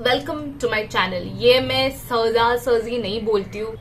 Welcome to my channel. ये मैं सजी नहीं बोलती हूँ,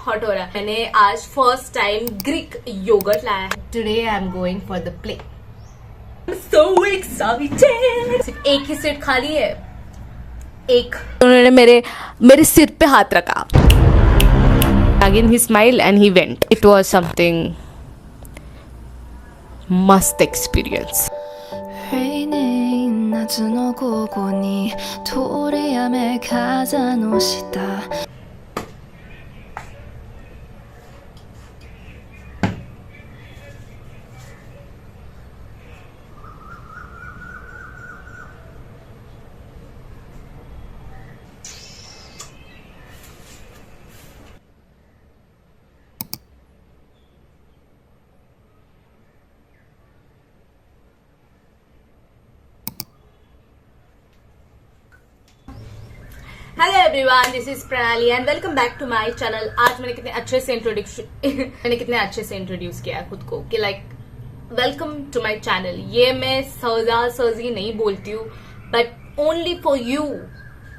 हॉट हो रहा है। मैंने आज फर्स्ट टाइम ग्रीक योगर्ट लाया है। Today I am going for the play. So excited! सिर्फ एक ही सीट खाली है। एक उन्होंने मेरे सिर पे हाथ रखा। Again he smiled and he went. It was something must experience. 夏の午後に通り雨風の下 hello everyone, this is Pranali and welcome back to my channel. आज मैंने कितने अच्छे से इंट्रोड्यूस किया खुद को कि like welcome to my channel. ये मैं सजी नहीं बोलती हूँ, but only for you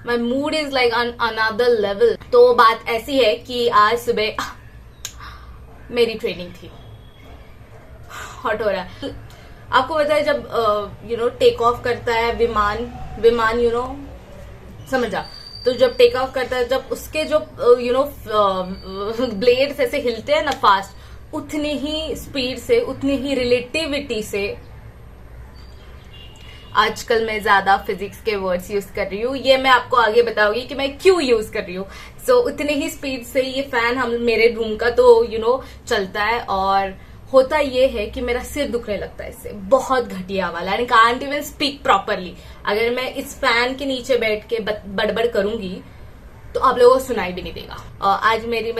my mood is like on another level. तो बात ऐसी है कि आज सुबह मेरी ट्रेनिंग थी। हॉट हो रहा है। आपको पता है जब टेक ऑफ करता है विमान समझा, तो जब टेक ऑफ करता है, जब उसके जो ब्लेड्स ऐसे हिलते हैं ना फास्ट, उतनी ही स्पीड से, उतनी ही रिलेटिविटी से आजकल मैं ज्यादा फिजिक्स के वर्ड्स यूज कर रही हूँ। ये मैं आपको आगे बताऊंगी कि मैं क्यों यूज कर रही हूँ। सो उतनी ही स्पीड से ये फैन मेरे रूम का तो चलता है, और होता ये है कि मेरा सिर दुखने लगता है इससे, बहुत घटिया वाला। And can't even speak properly. अगर मैं इस फैन के नीचे बैठ के बड़बड़ करूंगी तो आप लोगों को सुनाई भी नहीं देगा। आज मेरी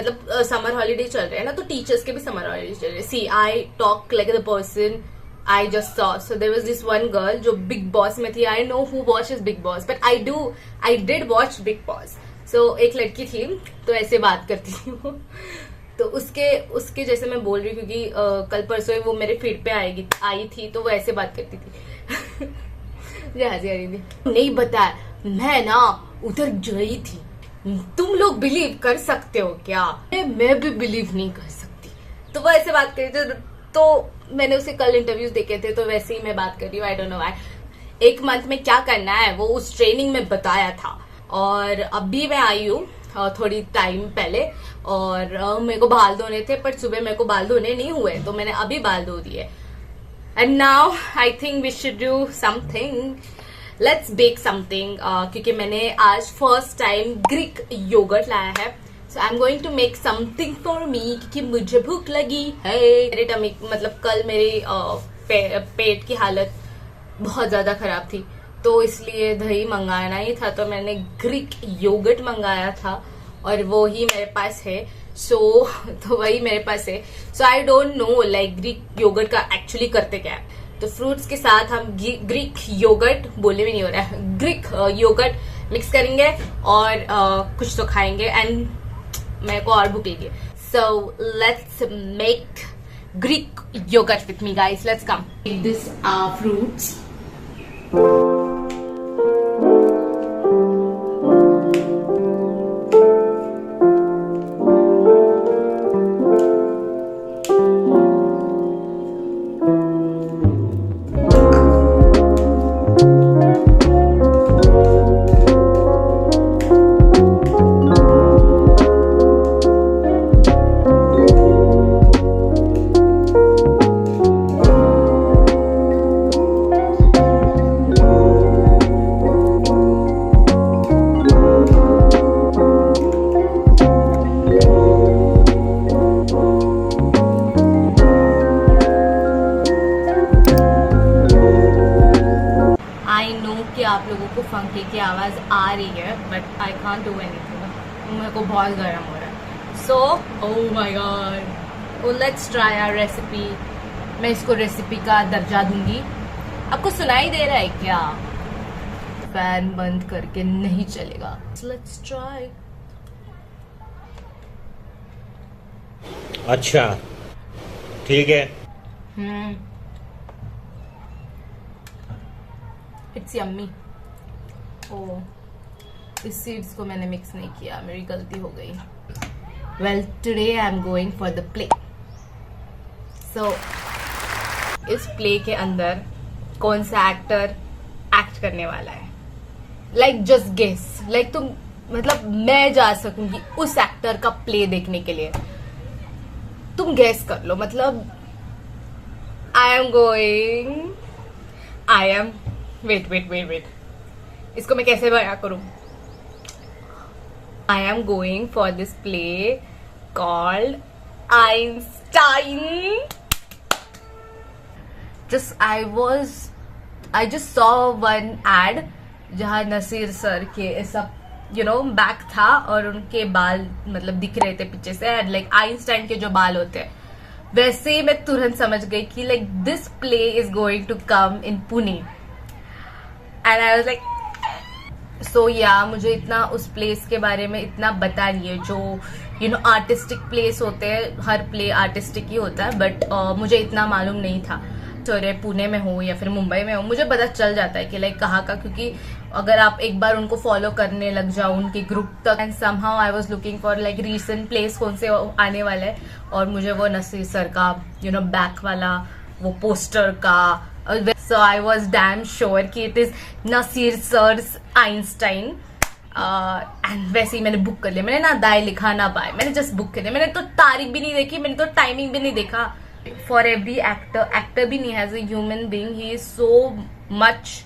समर हॉलीडे चल रहे हैं ना, तो टीचर्स के भी समर हॉलीडे चल रहे हैं। See I talk like the person I just saw. So there was this one girl जो बिग बॉस में थी। I know who watches Bigg Boss, but I did watch Bigg Boss. So एक लड़की थी, तो ऐसे बात करती थी वो। तो उसके जैसे मैं बोल रही हूँ, क्योंकि कल परसों वो मेरे फीड पे आई थी, तो वो ऐसे बात करती थी। मुझे हंसी आ रही थी। नहीं बताया, मैं ना उधर गई थी। तुम लोग बिलीव कर सकते हो क्या? मैं भी बिलीव नहीं कर सकती। तो वो ऐसे बात करी थी। तो मैंने उसे कल इंटरव्यूज देखे थे, तो वैसे ही मैं बात कर रही हूँ। आई डोंट नो व्हाई। एक मंथ में क्या करना है वो उस ट्रेनिंग में बताया था, और अभी मैं आई हूँ थोड़ी टाइम पहले, और मेरे को बाल धोने थे, पर सुबह मेरे को बाल धोने नहीं हुए, तो मैंने अभी बाल धो दिए। And now I think we should do something. Let's bake something, क्योंकि मैंने आज फर्स्ट टाइम ग्रीक योगर्ट लाया है। So I am going to make something for me, क्योंकि मुझे भूख लगी है। मेरे टमी कल मेरी पेट की हालत बहुत ज्यादा खराब थी, तो इसलिए दही मंगाना ही था, तो मैंने ग्रीक योगर्ट मंगाया था, और वो ही मेरे पास है। तो वही मेरे पास है। So I don't know like Greek yoghurt का एक्चुअली करते क्या है। तो फ्रूट्स के साथ हम ग्रीक योगर्ट, बोलने भी नहीं हो रहा है, ग्रीक योगर्ट मिक्स करेंगे, और कुछ तो खाएंगे। एंड मेरे को और भूख लगी। So let's make Greek yoghurt with me guys. Let's come. This are fruits. आप लोगों को फंकी की आवाज आ रही है, but I can't do anything. मेरे को बहुत गर्म हो रहा है। So oh my God, let's try our recipe. मैं इसको रेसिपी का दर्जा दूंगी। आपको सुनाई दे रहा है क्या? फैन बंद करके नहीं चलेगा। Let's try. अच्छा ठीक है। It's yummy. ओह, इस सीड्स को मैंने मिक्स नहीं किया, मेरी गलती हो गई। Well, today I am going for the play. So इस प्ले के अंदर कौन सा एक्टर एक्ट करने वाला है? लाइक जस्ट गेस, लाइक तुम, मतलब मैं जा सकूंगी उस एक्टर का प्ले देखने के लिए, तुम गेस कर लो। मतलब I am going, I am, wait, इसको मैं कैसे बयां करूं? I am going for this play called Einstein. I just saw one ad जहाँ नसीर सर के ऐसा बैक था और उनके बाल मतलब दिख रहे थे पीछे से, एंड लाइक आइंस्टाइन के जो बाल होते हैं वैसे ही मैं तुरंत समझ गई कि like this play is going to come in Pune, and I was like so yeah मुझे इतना उस प्लेस के बारे में इतना पता नहीं है। जो आर्टिस्टिक प्लेस होते हैं, हर प्ले आर्टिस्टिक ही होता है, बट मुझे इतना मालूम नहीं था। तो पुणे में हो या फिर मुंबई में हो, मुझे पता चल जाता है कि लाइक कहाँ का, क्योंकि अगर आप एक बार उनको फॉलो करने लग जाओ उनके ग्रुप तक, and somehow I was looking for like recent place कौन से आने वाला है, और मुझे वो नसीर सर का बैक वाला वो पोस्टर का, so I was damn sure कि it is Naseer sir's Einstein. And वैसे ही मैंने बुक कर लिया, मैंने ना दाएं लिखा ना बाएं, मैंने जस्ट बुक कर लिया। मैंने तो तारीख भी नहीं देखी, मैंने तो टाइमिंग भी नहीं देखा। फॉर एवरी एक्टर भी नहीं, एज ए ह्यूमन बीइंग ही is so much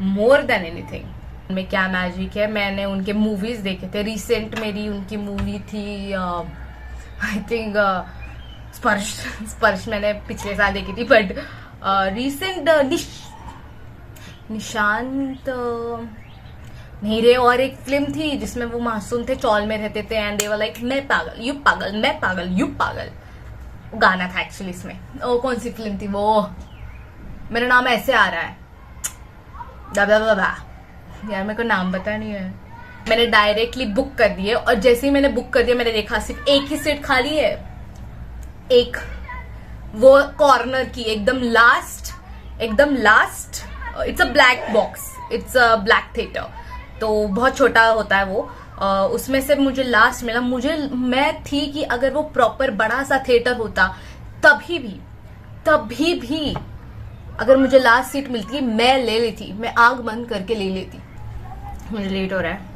more than anything. में क्या मैजिक है, मैंने उनके मूवीज देखे थे। रिसेंट मेरी उनकी मूवी थी आई थिंक स्पर्श मैंने पिछले साल देखी थी, बट रिसेंट निशांत नहीं रे, और एक फिल्म थी जिसमें वो मासूम थे, चौल में रहते थे, एंड दे वर लाइक मैं पागल यू पागल, मैं पागल यू पागल, गाना था एक्चुअली इसमें। ओ कौन सी फिल्म थी वो, मेरा नाम ऐसे आ रहा है, यार मेरे को नाम पता नहीं है। मैंने डायरेक्टली बुक कर दिए, और जैसे ही मैंने बुक कर दिया मैंने देखा सिर्फ एक ही सीट खाली है, एक वो कॉर्नर की एकदम last. It's a black box, it's a black theatre, तो बहुत छोटा होता है वो। उसमें से मुझे लास्ट मिला। मैं थी कि अगर वो प्रॉपर बड़ा सा थिएटर होता तभी भी अगर मुझे लास्ट सीट मिलती मैं ले लेती, मैं आग बंद करके ले लेती। मुझे लेट हो रहा है।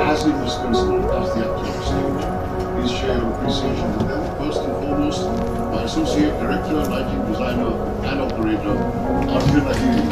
As indispensable as the actor on stage is share of appreciation to them, first and foremost, my associate director, lighting designer, and operator, Arjun Ahiri.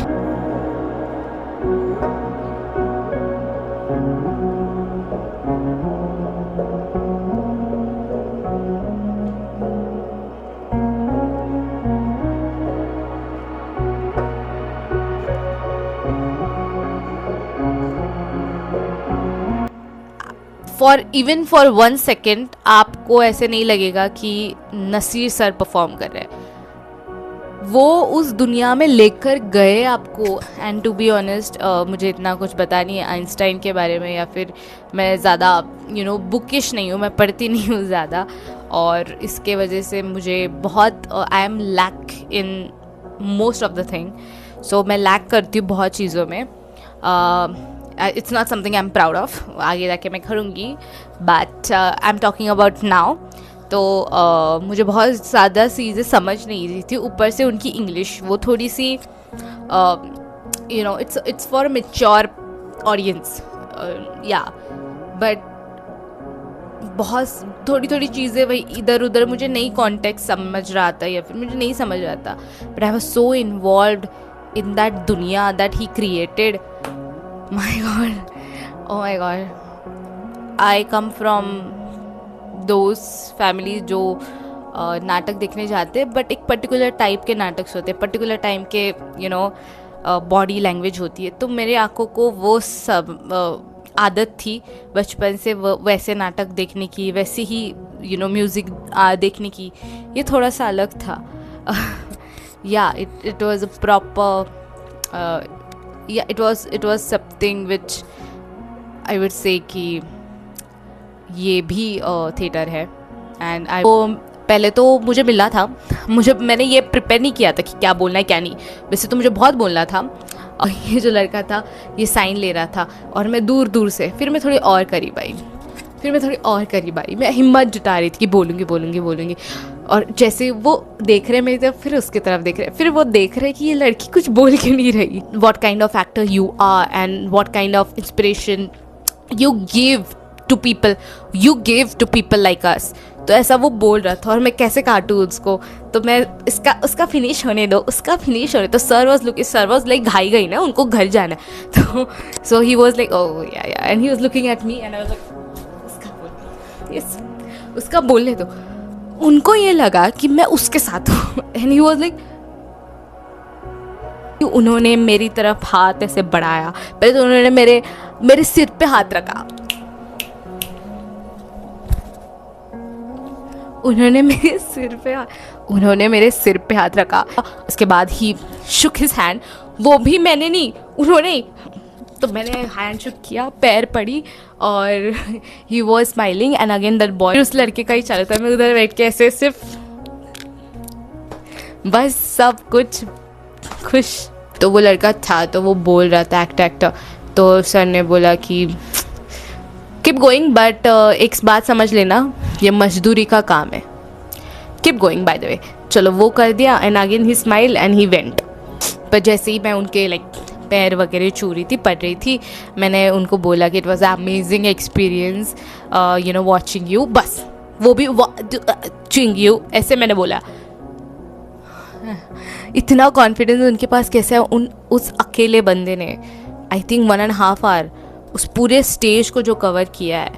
Even for 1 second आपको ऐसे नहीं लगेगा कि नसीर सर परफॉर्म कर रहे हैं। वो उस दुनिया में लेकर गए आपको। एंड टू बी ऑनेस्ट मुझे इतना कुछ पता नहीं है आइंस्टाइन के बारे में, या फिर मैं ज़्यादा बुकिश नहीं हूँ, मैं पढ़ती नहीं हूँ ज़्यादा, और इसके वजह से मुझे बहुत I am lack in most of the thing. So मैं लैक करती हूँ बहुत चीज़ों में। It's not something I am proud of, आगे जाके मैं करूँगी, but I am talking about now. तो मुझे बहुत ज़्यादा चीज़ें समझ नहीं रही थी, ऊपर से उनकी इंग्लिश वो थोड़ी see it's for mature audience या, बट बहुत थोड़ी चीज़ें वही इधर उधर मुझे नहीं कॉन्टेक्स्ट समझ रहा था, या फिर मुझे नहीं समझ रहा था, but I was so involved in that दुनिया that he created. My God, oh my God, I come from those family जो नाटक देखने जाते हैं, बट एक पर्टिकुलर टाइप के नाटक होते हैं, पर्टिकुलर टाइम के बॉडी लैंग्वेज होती है। तो मेरे आंखों को वो सब आदत थी बचपन से वैसे नाटक देखने की, वैसे ही म्यूज़िक देखने की। ये थोड़ा सा अलग था। या इट वाज अ प्रॉपर या it was something which I would say कि ये भी थिएटर है। एंड आई पहले तो मुझे मिला था, मैंने ये प्रिपेयर नहीं किया था कि क्या बोलना है क्या नहीं, वैसे तो मुझे बहुत बोलना था। और ये जो लड़का था ये साइन ले रहा था, और मैं दूर दूर से, फिर मैं थोड़ी और करीब आई, मैं हिम्मत जुटा रही थी कि बोलूँगी। और जैसे वो देख रहे मेरी तरफ, फिर उसकी तरफ देख रहे, फिर वो देख रहे कि ये लड़की कुछ बोल के नहीं रही। What kind of actor you are and what kind of inspiration you give to people like us. तो ऐसा वो बोल रहा था, और मैं कैसे काटूँ उसको, तो मैं उसका फिनिश होने दो। तो सर वाज लाइक घाई गई ना, उनको घर जाना है। तो सो ही वाज लाइक ओह या and he was looking at me and I was like उसका बोलने दो। उनको ये लगा कि मैं उसके साथ हूँ, एंड ही वाज लाइक, उन्होंने मेरी तरफ हाथ ऐसे बढ़ाया। पहले तो उन्होंने मेरे सिर पे हाथ रखा, उन्होंने मेरे सिर पे हाथ रखा। उसके बाद ही शुक हिज हैंड, वो भी मैंने नहीं, उन्होंने। तो मैंने हैंड शुक किया, पैर पड़ी, और he was smiling and again that boy उस लड़के का ही चल रहा था। मैं उधर बैठ के ऐसे सिर्फ बस सब कुछ खुश। तो वो लड़का था, तो वो बोल रहा था एक्टर। तो सर ने बोला कि कीप गोइंग, बट एक बात समझ लेना, ये मजदूरी का काम है। Keep going by the way. चलो वो कर दिया, and again he smile and he went. पर जैसे ही मैं उनके पैर वगैरह छू रही थी, पढ़ रही थी, मैंने उनको बोला कि it was amazing experience watching you. बस वो भी वॉचिंग यू, ऐसे मैंने बोला। इतना कॉन्फिडेंस उनके पास कैसे है, उस अकेले बंदे ने आई थिंक 1.5 आवर उस पूरे स्टेज को जो कवर किया है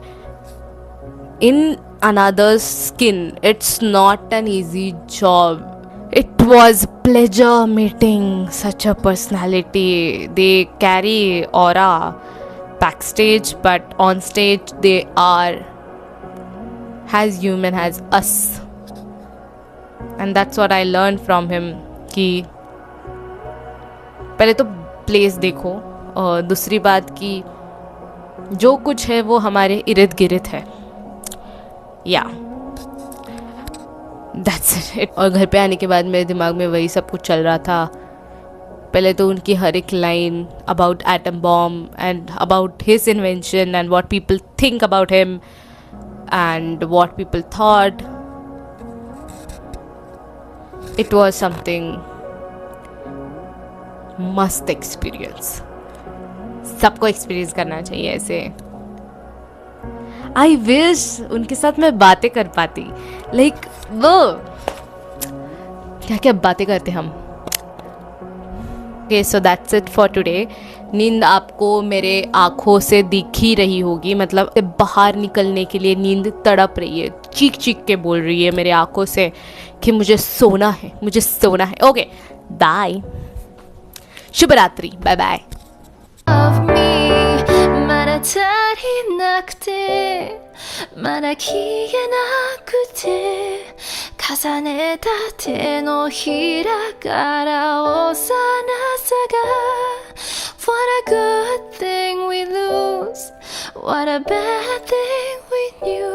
in another skin. It's not an easy job. It was pleasure meeting such a personality. They carry aura backstage, but on stage they are as human as us. And that's what I learned from him. कि पहले तो place देखो, और दूसरी बात कि जो कुछ है वो हमारे इर्द गिर्द है। या दैट्स इट। और घर पे आने के बाद मेरे दिमाग में वही सब कुछ चल रहा था। पहले तो उनकी हर एक line about atom bomb and about his invention and what people think about him and what people thought. It was something मस्त एक्सपीरियंस। सबको एक्सपीरियंस करना चाहिए ऐसे। आई विश उनके साथ मैं बातें कर पाती, लाइक वो क्या क्या बातें करते हम। Okay, so that's it for today. नींद आपको मेरे आँखों से दिख ही रही होगी, मतलब बाहर निकलने के लिए नींद तड़प रही है, चीख चीख के बोल रही है मेरे आँखों से कि मुझे सोना है, मुझे सोना है। ओके, बाय, शुभ रात्रि, bye bye. of me 말하자리 낙대 말하기에 나그대 重ねた手のひらから幼さが What a good thing we lose What a bad thing we knew